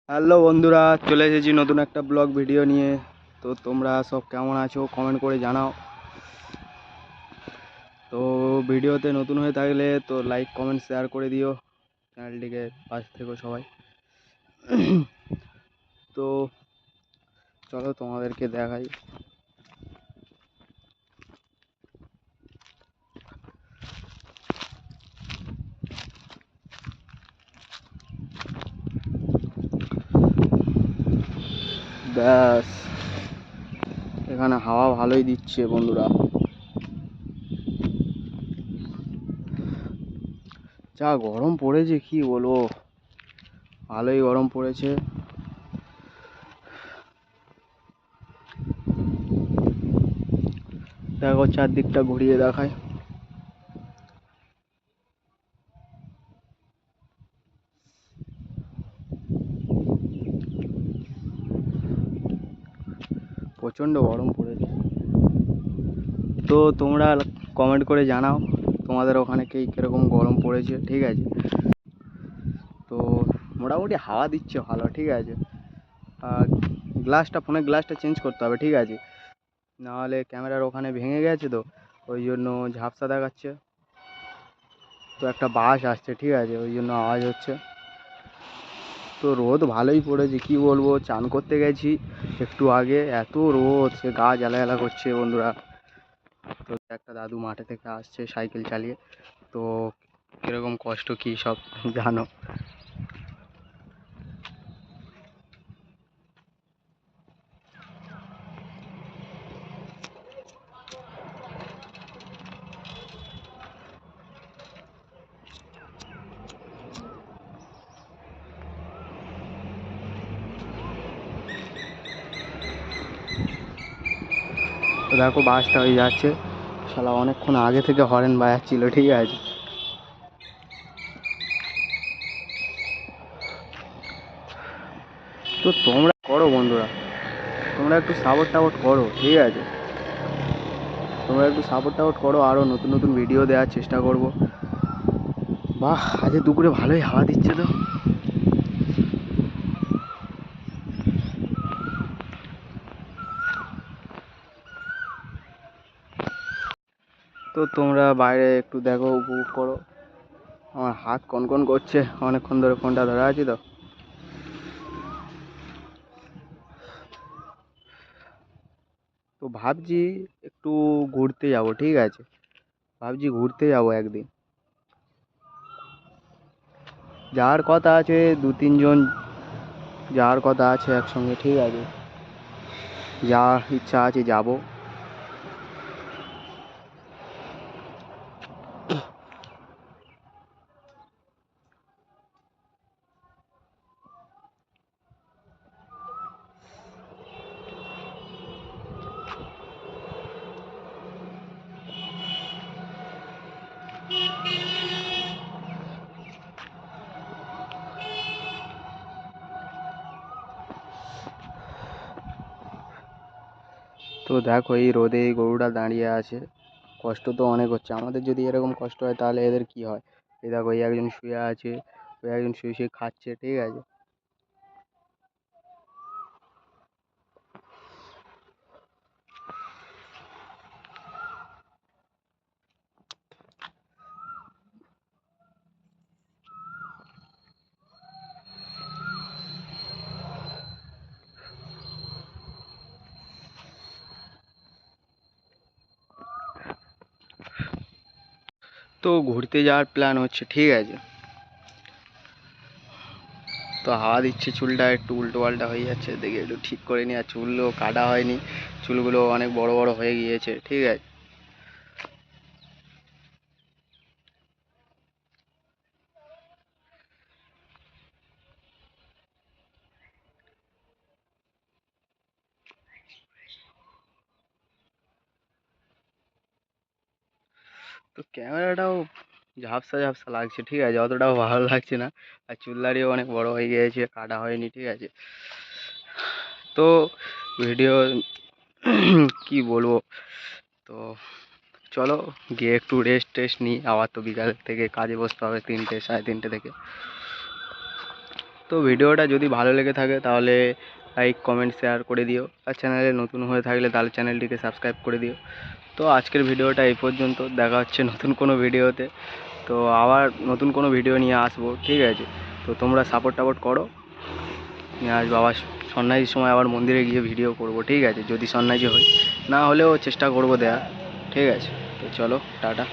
Hello বন্ধুরা, চলে এসেছি নতুন একটা ব্লগ ভিডিও নিয়ে। তো তোমরা সব কেমন আছো কমেন্ট করে জানাও। তো ভিডিওতে নতুন হয়ে থাকলে তো লাইক কমেন্ট শেয়ার করে দিও, চ্যানেলটিকে পাশে থেকো সবাই। তো চলো তোমাদেরকে দেখাই। ব্যাস, এখানে হাওয়া ভালোই দিচ্ছে বন্ধুরা। যা গরম পড়েছে কি বলবো, ভালোই গরম পড়েছে। দেখো চারদিকটা ঘুরিয়ে দেখায়। প্রচণ্ড গরম পড়েছে। তো তোমরা কমেন্ট করে জানাও তোমাদের ওখানে কীরকম গরম পড়েছে, ঠিক আছে। তো মোটামুটি হাওয়া দিচ্ছে ভালো, ঠিক আছে। আর ফোনের গ্লাসটা চেঞ্জ করতে হবে, ঠিক আছে, নাহলে ক্যামেরার ওখানে ভেঙে গেছে, তো ওই জন্য ঝাপসা দেখাচ্ছে। তো একটা বাস আসছে, ঠিক আছে, ওই জন্য আওয়াজ হচ্ছে। তো রোদ ভালোই পড়েছে, কি বলবো, চান করতে গেছি একটু আগে, এত রোদ, সে গা জ্বালা জ্বালা করছে বন্ধুরা। তো একটা দাদু মাঠে থেকে আসছে সাইকেল চালিয়ে, তো কীরকম কষ্ট কী সব জানো। তো দেখো বাসটা হয়ে যাচ্ছে, শালা অনেকক্ষণ আগে থেকে হরেন বাজাচ্ছিল, ঠিক আছে। তো তোমরা করো বন্ধুরা, তোমরা একটু সাপোর্ট করো, ঠিক আছে। তোমরা একটু সাপোর্ট করো, আরও নতুন নতুন ভিডিও দেওয়ার চেষ্টা করব। বাহ, আজ দুপুরে ভালোই হাওয়া দিচ্ছে। তো তোমরা বাইরে একটু দেখো, উপভোগ করো। আমার হাত কনকন করছে, অনেকক্ষণ ধরে ফোনটা ধরে আছি তো। তো ভাবছি একটু ঘুরতে যাব, ঠিক আছে, ভাবছি ঘুরতে যাব একদিন। যাওয়ার কথা আছে, 2-3 জন যাওয়ার কথা আছে একসঙ্গে, ঠিক আছে, যাওয়ার ইচ্ছা আছে, যাব। তো দেখো এই রোদে এই গরুটা দাঁড়িয়ে আছে, কষ্ট তো অনেক হচ্ছে। আমাদের যদি এরকম কষ্ট হয় তাহলে এদের কি হয়। এই দেখো, এই একজন শুয়ে আছে, ওই একজন শুয়ে শুয়ে খাচ্ছে, ঠিক আছে। তো ঘুরতে যাওয়ার প্ল্যান হচ্ছে, ঠিক আছে। তো হাওয়া দিচ্ছে, চুলটা একটু উল্টো পাল্টা হয়ে যাচ্ছে, দেখে একটু ঠিক করে নি। আর চুলও কাটা হয়নি, চুলগুলো অনেক বড় বড় হয়ে গিয়েছে, ঠিক আছে। তো ক্যামেরাটাও ঝাপসা ঝাপসা লাগছে, ঠিক আছে, অতটাও ভালো লাগছে না। আর চুল দাড়িও অনেক বড় হয়ে গিয়েছে, কাটা হয়নি, ঠিক আছে। তো ভিডিও কি বলবো। তো চলো গিয়ে একটু রেস্ট টেস্ট নিই, আবার তো বিকাল থেকে কাজে বসতে হবে 3টে 3:30 থেকে। তো ভিডিওটা যদি ভালো লেগে থাকে তাহলে লাইক কমেন্ট শেয়ার করে দিও, আর চ্যানেলে নতুন হয়ে থাকলে তাহলে চ্যানেলটিকে সাবস্ক্রাইব করে দিও। তো আজকের ভিডিওটা এই পর্যন্ত, দেখা হচ্ছে নতুন কোনো ভিডিওতে। তো আবার নতুন কোনো ভিডিও নিয়ে আসবো, ঠিক আছে? তো তোমরা সাপোর্ট করো, নিয়ে আসবো আবার সন্ন্যাসীর সময় আবার মন্দিরে গিয়ে ভিডিও করব, ঠিক আছে? যদি সন্ন্যাসী হই, না হলেও চেষ্টা করব দেওয়ার, ঠিক আছে? তো চলো টাটা।